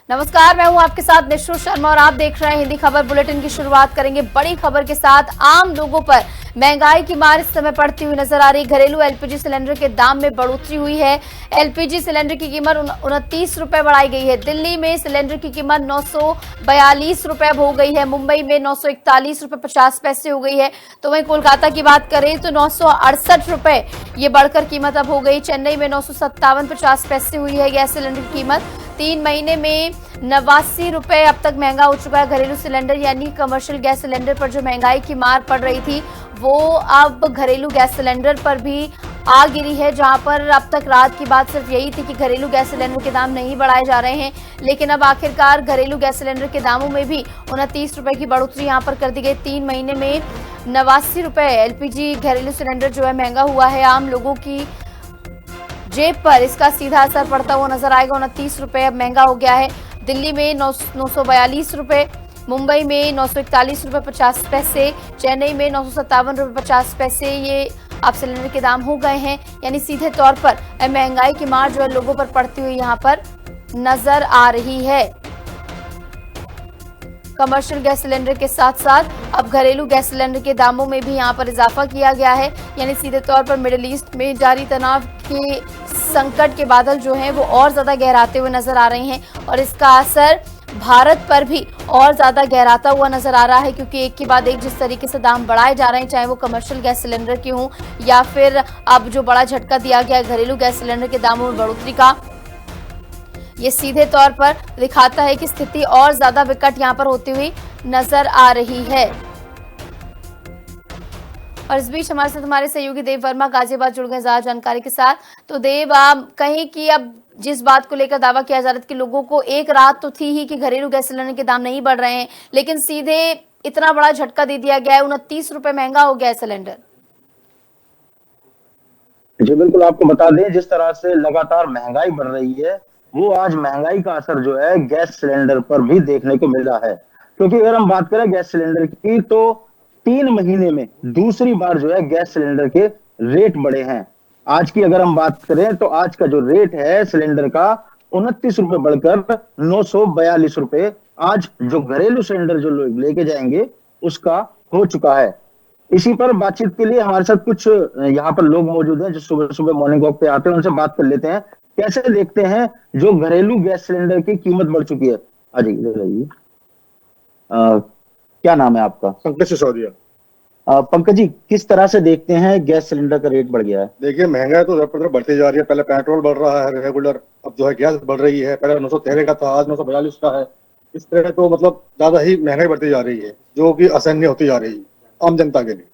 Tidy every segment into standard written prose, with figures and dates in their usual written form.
नमस्कार, मैं हूं आपके साथ निशु शर्मा और आप देख रहे हैं हिंदी खबर बुलेटिन की शुरुआत करेंगे बड़ी खबर के साथ। आम लोगों पर महंगाई की मार इस समय पड़ती हुई नजर आ रही। घरेलू एलपीजी सिलेंडर के दाम में बढ़ोतरी हुई है। एलपीजी सिलेंडर की कीमत 29 रुपए बढ़ाई गई है। दिल्ली में सिलेंडर की कीमत 942 रुपए अब हो गई है। मुंबई में 941 रुपए 50 पैसे हो गई है। तो वहीं कोलकाता की बात करें तो 968 रुपए ये बढ़कर कीमत अब हो गई। चेन्नई में 957.50 पैसे हुई है गैस सिलेंडर की कीमत। 3 महीने में 89 रुपए अब तक महंगा हो चुका है घरेलू सिलेंडर, यानी कमर्शियल गैस सिलेंडर पर जो महंगाई की मार पड़ रही थी वो अब घरेलू गैस सिलेंडर पर भी आ गिरी है। जहां पर अब तक रात की बात सिर्फ यही थी कि घरेलू गैस सिलेंडर के दाम नहीं बढ़ाए जा रहे हैं, लेकिन अब आखिरकार घरेलू गैस सिलेंडर के दामों में भी 29 रुपए की बढ़ोतरी यहां पर कर दी गई। 3 महीने में 89 रुपए एलपीजी घरेलू सिलेंडर जो है महंगा हुआ है। आम लोगों की जेब पर इसका सीधा असर पड़ता हुआ नजर आएगा। 29 रुपए अब महंगा हो गया है। दिल्ली में 942 रुपए, मुंबई में 941 रुपए 50 पैसे, चेन्नई में 957 रुपए 50 पैसे ये अब सिलेंडर के दाम हो गए हैं। यानी सीधे तौर पर महंगाई की मार जो है लोगों पर पड़ती हुई यहाँ पर नजर आ रही है। कमर्शियल गैस सिलेंडर के साथ साथ अब घरेलू गैस सिलेंडर के दामों में भी यहाँ पर इजाफा किया गया है। यानी सीधे तौर पर मिडिल ईस्ट में जारी तनाव के संकट के बादल जो हैं वो और ज्यादा गहराते हुए नजर आ रहे हैं और इसका असर भारत पर भी और ज्यादा गहराता हुआ नजर आ रहा है, क्योंकि एक के बाद एक जिस तरीके से दाम बढ़ाए जा रहे हैं, चाहे वो कमर्शियल गैस सिलेंडर के हों या फिर अब जो बड़ा झटका दिया गया है घरेलू गैस सिलेंडर के दामों में बढ़ोतरी का, ये सीधे तौर पर दिखाता है कि स्थिति और ज्यादा विकट यहां पर होती हुई नजर आ रही है। और इस बीच हमारे साथ हमारे सहयोगी देव वर्मा गाजियाबाद जुड़ गए ज्यादा जानकारी के साथ। तो देव, आप कहीं कि अब जिस बात को लेकर दावा किया जा रहा था कि लोगों को एक रात तो थी ही कि घरेलू गैस सिलेंडर के दाम नहीं बढ़ रहे हैं, लेकिन सीधे इतना बड़ा झटका दे दिया गया है, 29 रुपए महंगा हो गया है सिलेंडर। जी बिल्कुल, आपको बता दें जिस तरह से लगातार महंगाई बढ़ रही है वो आज महंगाई का असर जो है गैस सिलेंडर पर भी देखने को मिल रहा है। क्योंकि अगर हम बात करें गैस सिलेंडर की तो 3 महीने में दूसरी बार जो है गैस सिलेंडर के रेट बढ़े हैं। आज की अगर हम बात करें तो आज का जो रेट है सिलेंडर का 29 रुपए बढ़कर 942 रुपए आज जो घरेलू सिलेंडर जो लोग लेके जाएंगे उसका हो चुका है। इसी पर बातचीत के लिए हमारे साथ कुछ यहाँ पर लोग मौजूद हैं जो सुबह सुबह मॉर्निंग वॉक पे आते हैं, उनसे बात कर लेते हैं कैसे देखते हैं जो घरेलू गैस सिलेंडर की कीमत बढ़ चुकी है। अजी बताइए, क्या नाम है आपका? पंकज सिसोदिया। पंकज जी, किस तरह से देखते हैं गैस सिलेंडर का रेट बढ़ गया है? देखिए, महंगाई तो दर बढ़ती जा रही है। पहले पेट्रोल बढ़ रहा है रेगुलर, अब जो है गैस बढ़ रही है। पहले 913 का था, आज 942 का है। इस तरह तो मतलब ज्यादा ही महंगाई बढ़ती जा रही है, जो कि असहनीय होती जा रही है आम जनता के लिए।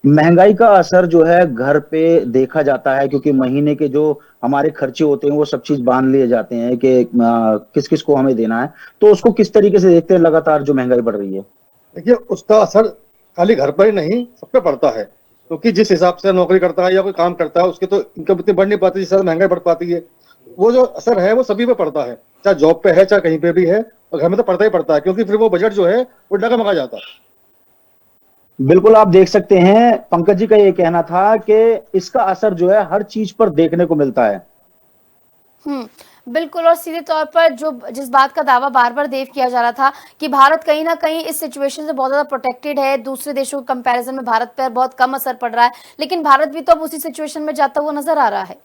महंगाई का असर जो है घर पे देखा जाता है, क्योंकि महीने के जो हमारे खर्चे होते हैं वो सब चीज बांध लिए जाते हैं कि किस किस को हमें देना है। तो उसको किस तरीके से देखते हैं लगातार जो महंगाई बढ़ रही है? देखिए, उसका असर खाली घर पर ही नहीं सब पे पड़ता है, क्योंकि जिस हिसाब से नौकरी करता है या कोई काम करता है उसकी तो इनकम इतनी बढ़ नहीं पाती जिस तरह महंगाई बढ़ पाती है। वो जो असर है वो सभी पे पड़ता है, चाहे जॉब पे है चाहे कहीं पे भी है, और घर में तो पड़ता ही पड़ता है, क्योंकि फिर वो बजट जो है वो डगमगा जाता है। बिल्कुल, आप देख सकते हैं पंकज जी का ये कहना था कि इसका असर जो है हर चीज पर देखने को मिलता है। बिल्कुल, और सीधे तौर पर जो जिस बात का दावा बार बार देव किया जा रहा था कि भारत कहीं ना कहीं इस सिचुएशन से बहुत ज्यादा प्रोटेक्टेड है, दूसरे देशों के कंपैरिजन में भारत पर बहुत कम असर पड़ रहा है, लेकिन भारत भी तो अब उसी सिचुएशन में जाता हुआ नजर आ रहा है।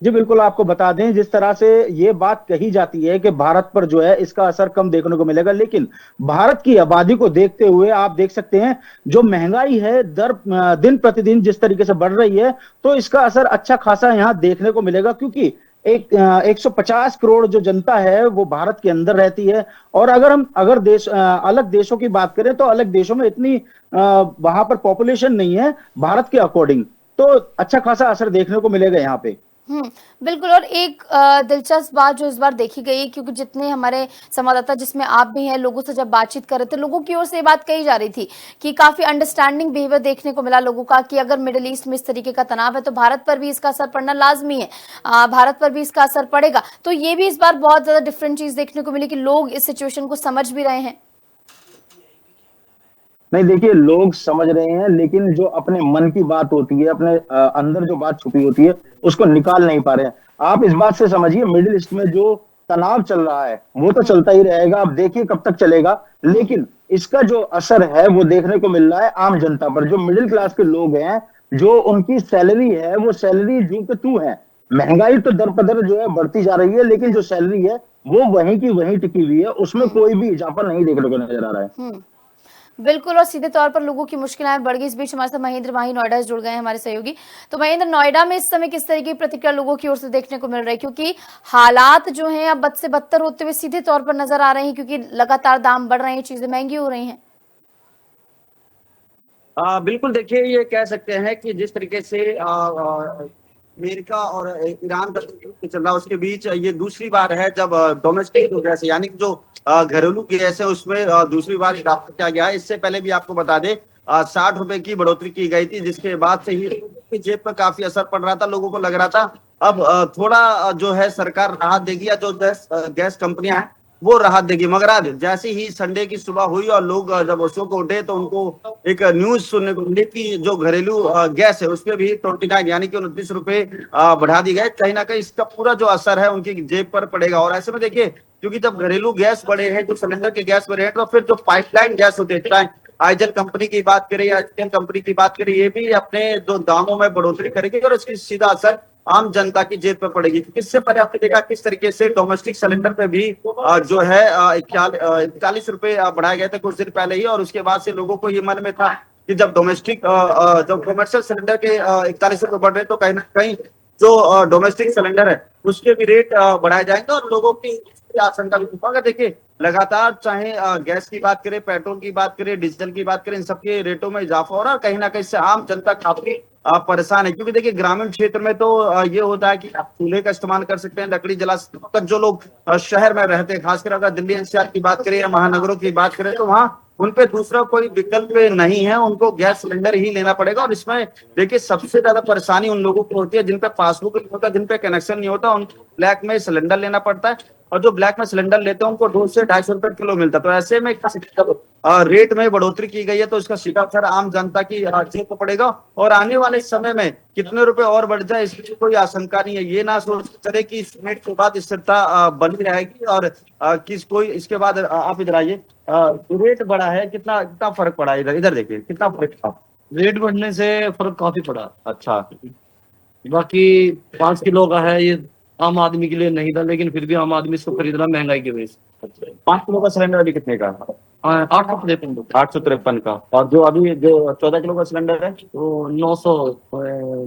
जी बिल्कुल, आपको बता दें जिस तरह से ये बात कही जाती है कि भारत पर जो है इसका असर कम देखने को मिलेगा, लेकिन भारत की आबादी को देखते हुए आप देख सकते हैं जो महंगाई है दर दिन प्रतिदिन जिस तरीके से बढ़ रही है, तो इसका असर अच्छा खासा यहाँ देखने को मिलेगा। क्योंकि 150 करोड़ जो जनता है वो भारत के अंदर रहती है, और अगर देश अलग देशों की बात करें तो अलग देशों में इतनी वहां पर पॉपुलेशन नहीं है भारत के अकॉर्डिंग, तो अच्छा खासा असर देखने को मिलेगा यहाँ पे। बिल्कुल, और एक दिलचस्प बात जो इस बार देखी गई, क्योंकि जितने हमारे संवाददाता जिसमें आप भी हैं लोगों से जब बातचीत कर रहे थे, लोगों की ओर से ये बात कही जा रही थी कि काफी अंडरस्टैंडिंग बिहेवियर देखने को मिला लोगों का कि अगर मिडिल ईस्ट में इस तरीके का तनाव है तो भारत पर भी इसका असर पड़ना लाजमी है, भारत पर भी इसका असर पड़ेगा। तो ये भी इस बार बहुत ज्यादा डिफरेंट चीज देखने को मिली कि लोग इस सिचुएशन को समझ भी रहे हैं। नहीं, देखिए, लोग समझ रहे हैं, लेकिन जो अपने मन की बात होती है, अपने अंदर जो बात छुपी होती है उसको निकाल नहीं पा रहे हैं। आप इस बात से समझिए, मिडिल ईस्ट में जो तनाव चल रहा है वो तो चलता ही रहेगा, अब देखिए कब तक चलेगा। लेकिन इसका जो असर है वो देखने को मिल रहा है आम जनता पर, जो मिडिल क्लास के लोग हैं, जो उनकी सैलरी है वो सैलरी जू के तू है। महंगाई तो दर पदर जो है बढ़ती जा रही है, लेकिन जो सैलरी है वो वहीं की वहीं टिकी हुई है, उसमें कोई भी इजाफा नहीं देखने को नजर आ रहा है। बिल्कुल, और सीधे तौर पर लोगों की मुश्किलें बढ़ गई। इस बीच हमारे साथ महेंद्र माही नोएडा से जुड़ गए हैं, हमारे सहयोगी। तो महेंद्र, नोएडा में इस समय किस तरह की प्रतिक्रिया लोगों की ओर से देखने को मिल रही है, क्योंकि हालात जो हैं अब बद से बदतर होते हुए सीधे तौर पर नजर आ रहे हैं, क्योंकि लगातार दाम बढ़ रहे हैं, चीजें महंगी हो रही हैं। बिल्कुल, देखिए ये कह सकते हैं कि जिस तरीके से अमेरिका और ईरान का चल रहा है उसके बीच ये दूसरी बार है जब डोमेस्टिक गैस यानी कि जो घरेलू गैस है उसमें दूसरी बार इजाफा किया गया है। इससे पहले भी आपको बता दें 60 रुपए की बढ़ोतरी की गई थी, जिसके बाद से ही जेब पर काफी असर पड़ रहा था। लोगों को लग रहा था अब थोड़ा जो है सरकार राहत देगी या जो गैस कंपनियां हैं वो राहत देगी, मगर आज जैसे ही संडे की सुबह हुई और लोग जब सो को उठे तो उनको एक न्यूज सुनने को मिली कि जो घरेलू गैस है उसपे भी 29 यानी कि 29 रुपए बढ़ा दी गए। कहीं ना कहीं इसका पूरा जो असर है उनकी जेब पर पड़ेगा। और ऐसे में देखिए, क्योंकि जब घरेलू गैस बढ़े हैं, जो सिलेंडर के गैस बढ़े हैं, तो फिर जो पाइपलाइन गैस होते हैं, चाहे आइजल कंपनी की बात करें या एचपीएल कंपनी की बात करें, ये भी अपने जो दामों में बढ़ोतरी करेगी और इसकी सीधा असर आम जनता की जेब पर पड़ेगी। इससे पहले आपने देखा किस तरीके से डोमेस्टिक सिलेंडर पे भी जो है 41 रुपए बढ़ाए गए थे कुछ दिन पहले ही, और उसके बाद से लोगों को ये मन में था कि जब डोमेस्टिक जब कमर्शियल सिलेंडर के 41 रुपए बढ़ रहे तो कहीं ना कहीं जो डोमेस्टिक सिलेंडर है उसके भी रेट बढ़ाए जाएंगे और लोगों की आशंका भी। अगर देखिए लगातार चाहे गैस की बात करें, पेट्रोल की बात करें, डीजल की बात करें, इन सबके रेटों में इजाफा हो रहा है। कहीं ना कहीं से आम जनता काफी परेशान है, क्योंकि देखिए ग्रामीण क्षेत्र में तो ये होता है कि आप चूल्हे का इस्तेमाल कर सकते हैं, लकड़ी जला सकते हैं। जो लोग शहर में रहते हैं, खासकर अगर दिल्ली एनसीआर की बात करें या महानगरों की बात करें, तो वहाँ उन पे दूसरा कोई विकल्प नहीं है, उनको गैस सिलेंडर ही लेना पड़ेगा। और इसमें देखिए सबसे ज्यादा परेशानी उन लोगों को होती है जिन पे पासबुक नहीं होता, जिन पे कनेक्शन नहीं होता, उनको ब्लैक में सिलेंडर लेना पड़ता है। और जो ब्लैक में सिलेंडर लेते हैं उनको 200 से 250 रुपए किलो मिलता है। तो ऐसे में जब रेट में बढ़ोतरी की गई है तो इसका सीधा असर आम जनता की जेब को पड़ेगा। और आने वाले समय में कितने रुपए और बढ़ जाए इसकी कोई आशंका नहीं है। ये ना सोच चले कि इस रेट के बाद स्थिरता बनी रहेगी और किस कोई इसके बाद आप इधर आइए, रेट बढ़ा है, कितना कितना फर्क पड़ा है, इधर इधर देखिए कितना फर्क पड़ा। रेट बढ़ने से फर्क काफी पड़ा। अच्छा, बाकी 5 किलो का है, ये आम आदमी के लिए नहीं था, लेकिन फिर भी आम आदमी इसको खरीदना महंगाई की वजह से। 5 किलो का सिलेंडर अभी कितने का? 853 853 का। और जो अभी जो 14 किलो का सिलेंडर है तो 940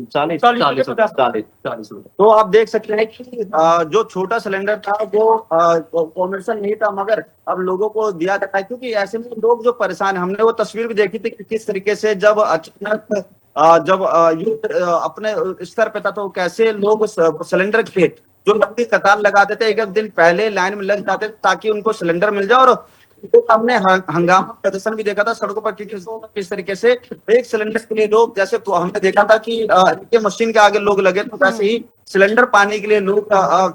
40 तो आप देख सकते हैं कि जो छोटा सिलेंडर था वो कॉमर्शियल नहीं था, मगर अब लोगों को दिया जाता है। क्योंकि ऐसे में लोग जो परेशान, हमने वो तस्वीर भी देखी थी कि किस तरीके से जब अचानक जब युद्ध अपने स्तर पे था तो कैसे लोग सिलेंडर के जो लंबी कतार लगाते थे, एक एक दिन पहले लाइन में लग जाते थे ताकि उनको सिलेंडर मिल जाए। और तो हमने हंगामा प्रदर्शन भी देखा था सड़कों पर किस तरीके से एक सिलेंडर के लिए लोग, जैसे तो हमने देखा था कि मशीन के आगे लोग लगे तो वैसे ही सिलेंडर पाने के लिए लोग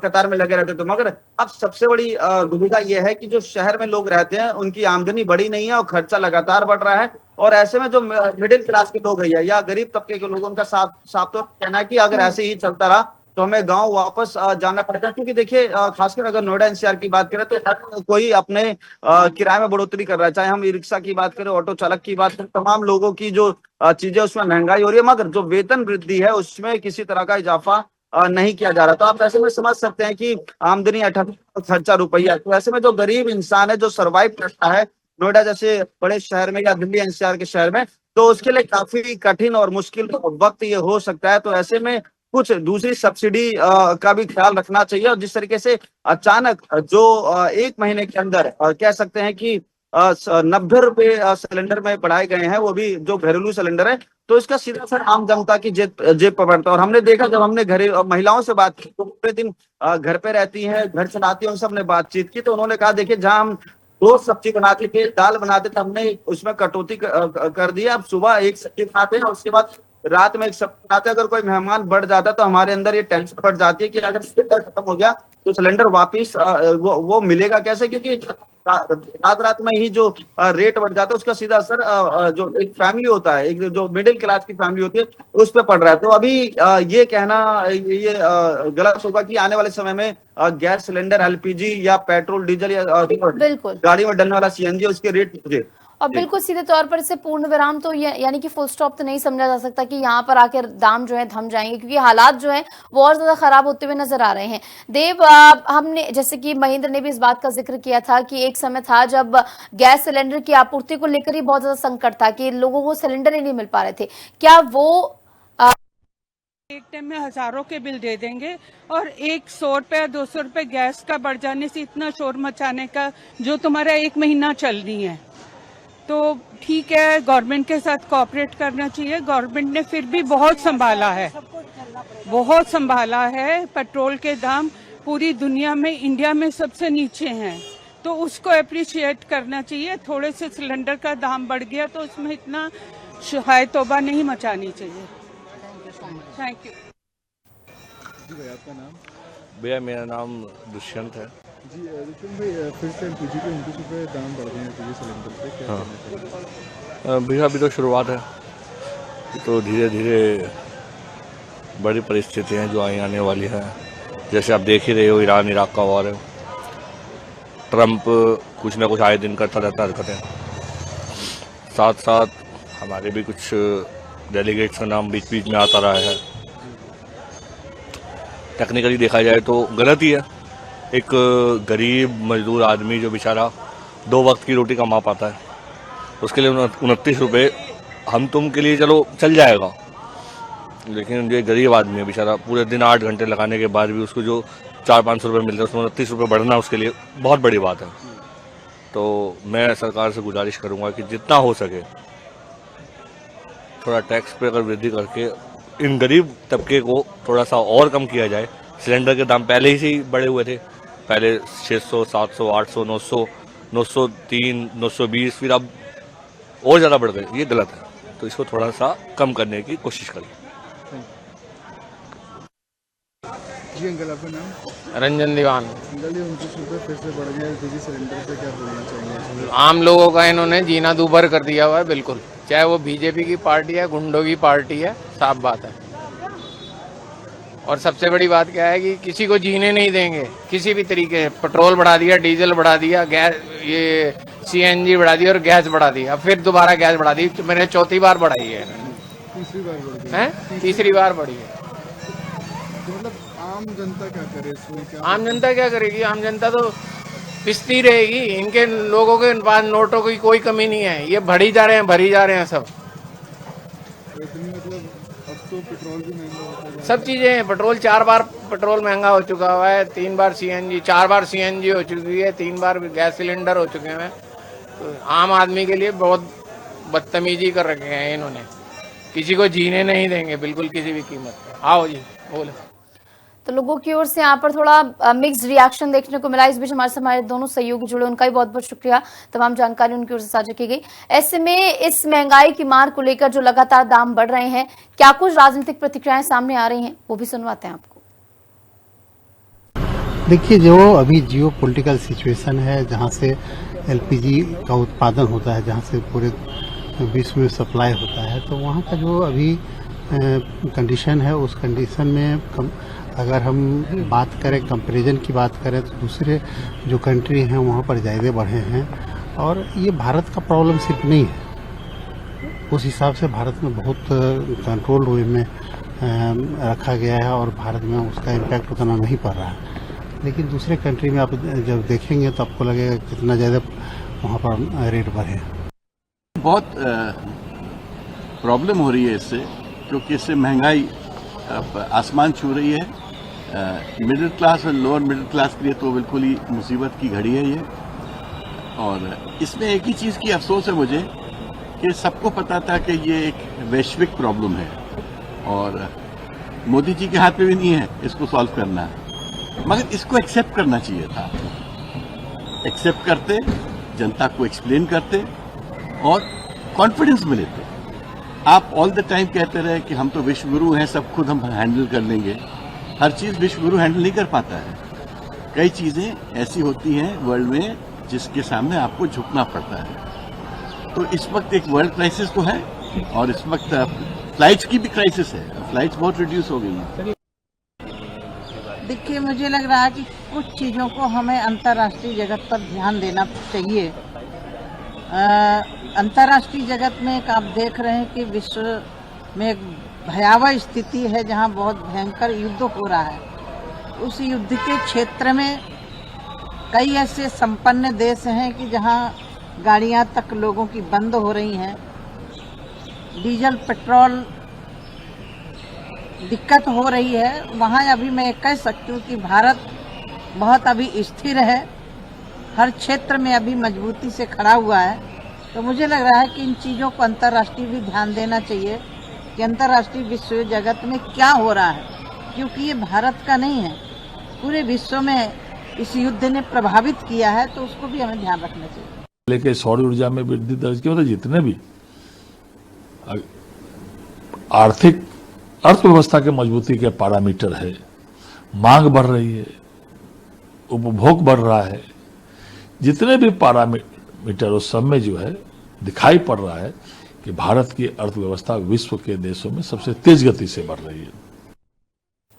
कतार में लगे रहते थे। मगर अब सबसे बड़ी दुविधा यह है कि जो शहर में लोग रहते हैं उनकी आमदनी बढ़ी नहीं है और खर्चा लगातार बढ़ रहा है। और ऐसे में जो मिडिल क्लास के लोग है या गरीब तबके के लोग, उनका साफ तो कहना है कि अगर ऐसे ही चलता रहा तो हमें गांव वापस जाना पड़ेगा। क्योंकि देखिए खासकर अगर नोएडा एनसीआर की बात करें तो हर कोई अपने किराए में बढ़ोतरी कर रहा है, चाहे हम ई रिक्शा की बात करें, ऑटो चालक की बात करें, तमाम लोगों की जो चीजें उसमें महंगाई हो रही है, मगर जो वेतन वृद्धि है उसमें किसी तरह का इजाफा नहीं किया जा रहा। तो आप ऐसे में समझ सकते हैं कि आमदनी 18, खर्चा रुपया। तो ऐसे में जो गरीब इंसान है जो सर्वाइव करता है नोएडा जैसे बड़े शहर में या दिल्ली एनसीआर के शहर में, तो उसके लिए काफी कठिन और मुश्किल वक्त ये हो सकता है। तो ऐसे में कुछ दूसरी सब्सिडी का भी ख्याल रखना चाहिए। और जिस तरीके से अचानक जो 1 महीने के अंदर कह सकते हैं कि 90 रुपए सिलेंडर में बढ़ाए गए हैं, वो भी जो घरेलू सिलेंडर है, तो इसका सीधा असर आम जनता की जेब पर पड़ता है। और हमने देखा जब हमने महिलाओं से बात की तो पूरे दिन घर पे रहती हैं, घर चलाती हैं, उनसे हमने बातचीत की तो उन्होंने कहा देखिए जहां हम 2 सब्जी बनाते थे, दाल बनाते थे, हमने उसमें कटौती कर दी। अब सुबह एक सब्जी बनाते हैं और उसके बाद रात में एक सब्जी बनाते हैं। अगर कोई मेहमान बढ़ जाता है तो हमारे अंदर ये टेंशन बढ़ जाती है कि अगर सिलेंडर खत्म हो गया तो सिलेंडर वापिस वो मिलेगा कैसे, क्योंकि रात में ही जो रेट बढ़ जाता है उसका सीधा असर जो एक फैमिली होता है, एक जो मिडिल क्लास की फैमिली होती है उस पर पड़ रहा है। तो अभी ये कहना ये गलत होगा कि आने वाले समय में गैस सिलेंडर, एलपीजी या पेट्रोल, डीजल या बिल्कुल गाड़ी में डलने वाला सीएनजी उसके रेट मुझे और बिल्कुल सीधे तौर पर इसे पूर्ण विराम तो यानी कि फुल स्टॉप तो नहीं समझा जा सकता कि यहाँ पर आकर दाम जो है थम जाएंगे, क्योंकि हालात जो है वो और ज्यादा खराब होते हुए नजर आ रहे हैं। देव, हमने जैसे कि महेंद्र ने भी इस बात का जिक्र किया था कि एक समय था जब गैस सिलेंडर की आपूर्ति को लेकर ही बहुत ज्यादा संकट था कि लोगों को सिलेंडर ही नहीं मिल पा रहे थे। क्या वो एक टाइम में हजारों के बिल दे देंगे और 100 रुपए 200 रुपए गैस का बढ़ जाने से इतना शोर मचाने का जो तुम्हारा 1 महीना चलनी है? तो ठीक है, गवर्नमेंट के साथ कोऑपरेट करना चाहिए। गवर्नमेंट ने फिर भी बहुत संभाला है। पेट्रोल के दाम पूरी दुनिया में, इंडिया में सबसे नीचे हैं, तो उसको अप्रिशिएट करना चाहिए। थोड़े से सिलेंडर का दाम बढ़ गया तो उसमें इतना हाय तौबा नहीं मचानी चाहिए। Thank you. जी भाई, आपका नाम? भैया मेरा नाम दुष्यंत है। जी दुष्यंत भाई, फिर से एलपीजी पे 29 रुपये दाम बढ़ गए हैं एलपीजी सिलेंडर पे, क्या कहना चाहिए? भैया अभी तो शुरुआत है, तो धीरे धीरे बड़ी परिस्थितियाँ जो आने वाली है। जैसे आप देख ही रहे हो, ईरान इराक का वॉर है, ट्रंप कुछ ना कुछ आए दिन करता रहता हरकतें। साथ साथ हमारे भी कुछ डेलीगेट्स का नाम बीच बीच में आता रहा है। टेक्निकली देखा जाए तो गलत ही है। एक गरीब मजदूर आदमी जो बेचारा 2 वक्त की रोटी कमा पाता है, उसके लिए 29 रुपये हम तुम के लिए चलो चल जाएगा, लेकिन जो गरीब आदमी है बेचारा, पूरे दिन 8 घंटे लगाने के बाद भी उसको जो 400-500 रुपये मिलते हैं, उसमें 29 रुपये बढ़ना उसके लिए बहुत बड़ी बात है। तो मैं सरकार से गुजारिश करूँगा कि जितना हो सके थोड़ा टैक्स पे अगर वृद्धि करके इन गरीब तबके को थोड़ा सा और कम किया जाए। सिलेंडर के दाम पहले ही से ही बढ़े हुए थे, पहले 600, 700, 800, 900, 903, 920, फिर अब और ज़्यादा बढ़ गए। ये गलत है, तो इसको थोड़ा सा कम करने की कोशिश करें। जी अंकल, आपका नाम? रंजन दीवान। अंकल, ये 29 रुपये फिर से बढ़ गया एलपीजी सिलेंडर पे, क्या बोलना चाहेंगे? आम लोगों का इन्होंने जीना दूभर कर दिया हुआ है, बिल्कुल। चाहे वो बीजेपी की पार्टी है, गुंडों की पार्टी है, साफ बात है। और सबसे बड़ी बात क्या है कि किसी को जीने नहीं देंगे किसी भी तरीके से। पेट्रोल बढ़ा दिया, डीजल बढ़ा दिया, गैस, ये सीएनजी बढ़ा दिया और गैस बढ़ा दिया, फिर दोबारा गैस बढ़ा दी। तो मैंने 4थी बार बढ़ाई है। तीसरी बार बढ़ गई हैं? तीसरी बार बढ़ी है। तो मतलब आम जनता क्या करे इसमें? क्या आम जनता क्या करेगी? आम जनता तो पिसती रहेगी। इनके लोगों के पास नोटों की कोई कमी नहीं है, ये भरी जा रहे हैं सब। तो इतनी मतलब अब तो पेट्रोल भी महंगा होता है, सब चीजें हैं। पेट्रोल 4 बार पेट्रोल महंगा हो चुका हुआ है, 3 बार सीएनजी, 4 बार सीएनजी हो चुकी है, 3 बार गैस सिलेंडर हो चुके हैं। तो आम आदमी के लिए बहुत बदतमीजी कर रखे हैं इन्होंने। किसी को जीने नहीं देंगे बिल्कुल किसी भी कीमत पे। आओ जी बोले। तो लोगों की ओर से यहाँ पर थोड़ा मिक्स्ड रिएक्शन देखने को मिला। इस बीच हमारे दोनों सहयोगी जुड़े, उनका भी बहुत बहुत शुक्रिया। तमाम जानकारी उनकी ओर से साझा की गई। ऐसे में इस महंगाई की मार को लेकर जो लगातार दाम बढ़ रहे हैं, क्या कुछ राजनीतिक प्रतिक्रियाएं सामने आ रही हैं, वो भी सुनवाते हैं आपको। देखिए, जो अभी जियो पॉलिटिकल सिचुएशन है, जहाँ से एलपीजी का उत्पादन होता है, जहाँ से पूरे विश्व में सप्लाई होता है, तो वहाँ का जो अभी कंडीशन है, उस कंडीशन में अगर हम बात करें, कंपैरिजन की बात करें, तो दूसरे जो कंट्री हैं वहाँ पर ज़्यादा बढ़े हैं। और ये भारत का प्रॉब्लम सिर्फ नहीं है, उस हिसाब से भारत में बहुत कंट्रोल वे में रखा गया है और भारत में उसका इम्पैक्ट उतना नहीं पड़ रहा है। लेकिन दूसरे कंट्री में आप जब देखेंगे तो आपको लगेगा कितना ज़्यादा वहाँ पर रेट बढ़े। बहुत प्रॉब्लम हो रही है इससे, क्योंकि इससे महंगाई आसमान छू रही है। मिडिल क्लास और लोअर मिडिल क्लास के लिए तो बिल्कुल ही मुसीबत की घड़ी है ये। और इसमें एक ही चीज़ की अफसोस है मुझे कि सबको पता था कि ये एक वैश्विक प्रॉब्लम है और मोदी जी के हाथ में भी नहीं है इसको सॉल्व करना, मगर इसको एक्सेप्ट करना चाहिए था। एक्सेप्ट करते, जनता को एक्सप्लेन करते और कॉन्फिडेंस में लेते। आप ऑल द टाइम कहते रहे कि हम तो विश्व गुरु हैं, सब खुद हम हैंडल कर लेंगे। हर चीज़ विश्व गुरु हैंडल नहीं कर पाता है। कई चीज़ें ऐसी होती हैं वर्ल्ड में जिसके सामने आपको झुकना पड़ता है। तो इस वक्त एक वर्ल्ड क्राइसिस तो है और इस वक्त फ्लाइट्स की भी क्राइसिस है, फ्लाइट्स बहुत रिड्यूस हो गई हैं। देखिए, मुझे लग रहा है कि कुछ चीज़ों को हमें अंतर्राष्ट्रीय जगत पर ध्यान देना चाहिए। अंतर्राष्ट्रीय जगत में एक आप देख रहे हैं कि विश्व में एक भयावह स्थिति है जहां बहुत भयंकर युद्ध हो रहा है। उस युद्ध के क्षेत्र में कई ऐसे संपन्न देश हैं कि जहां गाड़ियां तक लोगों की बंद हो रही हैं, डीजल पेट्रोल दिक्कत हो रही है। वहाँ अभी मैं कह सकती हूँ कि भारत बहुत अभी स्थिर है, हर क्षेत्र में अभी मजबूती से खड़ा हुआ है। तो मुझे लग रहा है कि इन चीज़ों को अंतर्राष्ट्रीय भी ध्यान देना चाहिए कि अंतर्राष्ट्रीय विश्व जगत में क्या हो रहा है, क्योंकि ये भारत का नहीं है, पूरे विश्व में इस युद्ध ने प्रभावित किया है, तो उसको भी हमें ध्यान रखना चाहिए। लेकिन सौर ऊर्जा में वृद्धि दर्ज की, मतलब जितने भी आर्थिक अर्थव्यवस्था के मजबूती के पैरामीटर है, मांग बढ़ रही है, उपभोग बढ़ रहा है, जितने भी पैरामीटर उस सब में जो है दिखाई पड़ रहा है कि भारत की अर्थव्यवस्था विश्व के देशों में सबसे तेज गति से बढ़ रही है।